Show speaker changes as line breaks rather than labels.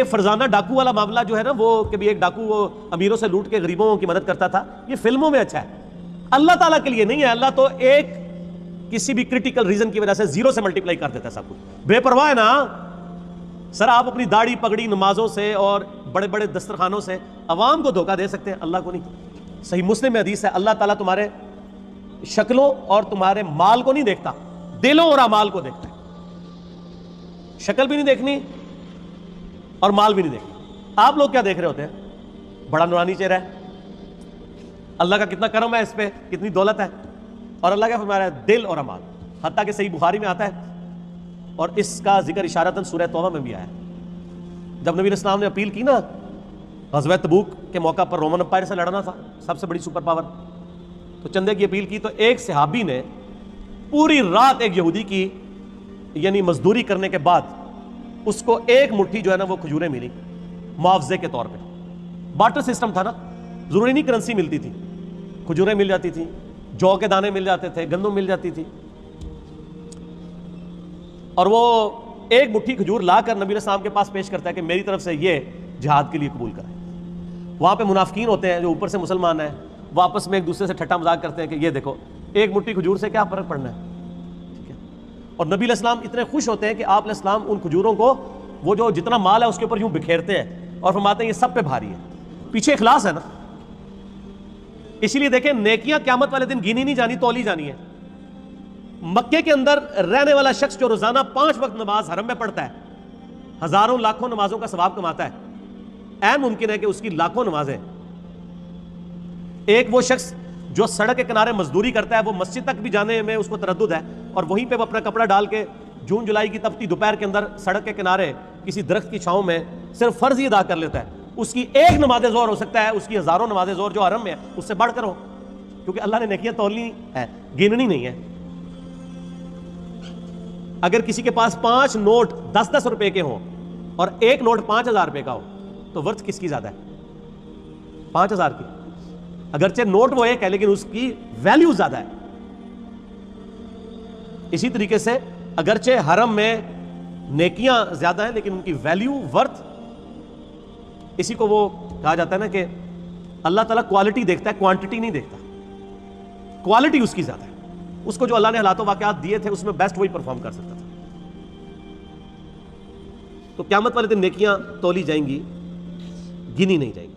فرزانہ ڈاکو والا معاملہ جو ہے نا، وہ کبھی ایک ڈاکو وہ امیروں سے لوٹ کے غریبوں کی مدد کرتا تھا، یہ فلموں میں اچھا ہے، اللہ تعالیٰ کے لیے نہیں ہے۔ اللہ تو ایک کسی بھی کرٹیکل ریزن کی وجہ سے زیرو سے ملٹیپلائی کر دیتا ہے سب کچھ۔ بے پرواہ ہے نا سر، آپ اپنی داڑھی پگڑی نمازوں سے اور بڑے بڑے دسترخوانوں سے عوام کو دھوکہ دے سکتے ہیں، اللہ کو نہیں۔ صحیح مسلم میں حدیث ہے، اللہ تعالیٰ تمہارے شکلوں اور تمہارے مال کو نہیں دیکھتا، دلوں اور اعمال کو دیکھتا ہے۔ شکل بھی نہیں دیکھنی اور مال بھی نہیں دیکھنی۔ آپ لوگ کیا دیکھ رہے ہوتے ہیں؟ بڑا نورانی چہرہ ہے، اللہ کا کتنا کرم ہے اس پہ، کتنی دولت ہے، اور اللہ کا فرمایا ہے دل اور اعمال۔ حتیٰ کہ صحیح بخاری میں آتا ہے، اور اس کا ذکر اشارتاً سورہ توبہ میں بھی آیا ہے، جب نبی علیہ السلام نے اپیل کی نا غزوہ تبوک کے موقع پر، رومن امپائر سے لڑنا تھا، سب سے بڑی سپر پاور، تو چندے کی اپیل کی، تو ایک صحابی نے پوری رات ایک یہودی کی یعنی مزدوری کرنے کے بعد اس کو ایک مٹھی جو ہے نا وہ کھجوریں ملی معاوضے کے طور پہ۔ بارٹر سسٹم تھا نا، ضروری نہیں کرنسی ملتی تھی، کھجوریں مل جاتی تھی، جو کے دانے مل جاتے تھے، گندم مل جاتی تھی، اور وہ ایک مٹھی کھجور لا کر نبی علیہ السلام کے پاس پیش کرتا ہے کہ میری طرف سے یہ جہاد کے لیے قبول کریں۔ وہاں پہ منافقین ہوتے ہیں جو اوپر سے مسلمان ہیں، وہ آپس میں ایک دوسرے سے ٹھٹا مذاق کرتے ہیں کہ یہ دیکھو ایک مٹھی کھجور سے کیا فرق پڑنا ہے، ٹھیک ہے؟ اور نبی علیہ السلام اتنے خوش ہوتے ہیں کہ آپ علیہ السلام ان کھجوروں کو وہ جو جتنا مال ہے اس کے اوپر یوں بکھیرتے ہیں اور فرماتے ہیں یہ سب پہ بھاری ہے۔ پیچھے اخلاص ہے نا، اسی لیے دیکھیں نیکیاں قیامت والے دن گنی نہیں جانی، تولی جانی ہے۔ مکے کے اندر رہنے والا شخص جو روزانہ 5 وقت نماز حرم میں پڑھتا ہے، ہزاروں لاکھوں نمازوں کا ثواب کماتا ہے، عین ممکن ہے کہ اس کی لاکھوں نمازیں۔ ایک وہ شخص جو سڑک کے کنارے مزدوری کرتا ہے، وہ مسجد تک بھی جانے میں اس کو تردد ہے، اور وہیں پہ وہ اپنا کپڑا ڈال کے جون جولائی کی تپتی دوپہر کے اندر سڑک کے کنارے کسی درخت کی چھاؤں میں صرف فرض ہی ادا کر لیتا ہے، اس کی ایک نماز ظہر ہو سکتا ہے اس کی ہزاروں نماز ظہر جو حرم میں ہے اس سے بڑھ کر ہو، کیونکہ اللہ نے نیکیاں تولنی ہے، گننی نہیں ہے۔ اگر کسی کے پاس 5 نوٹ 10-10 روپے کے ہوں اور ایک نوٹ 5000 روپے کا ہو تو ورث کس کی زیادہ ہے؟ 5000 کی۔ اگرچہ نوٹ وہ ایک ہے لیکن اس کی ویلیو زیادہ ہے۔ اسی طریقے سے اگرچہ حرم میں نیکیاں زیادہ ہیں لیکن ان کی ویلیو ورتھ، اسی کو وہ کہا جاتا ہے نا کہ اللہ تعالیٰ کوالٹی دیکھتا ہے، کوانٹٹی نہیں دیکھتا۔ کوالٹی اس کی زیادہ ہے، اس کو جو اللہ نے حالات و واقعات دیے تھے اس میں بیسٹ وہی پرفارم کر سکتا تھا۔ تو قیامت والے دن نیکیاں تولی جائیں گی، گنی نہیں جائیں گی۔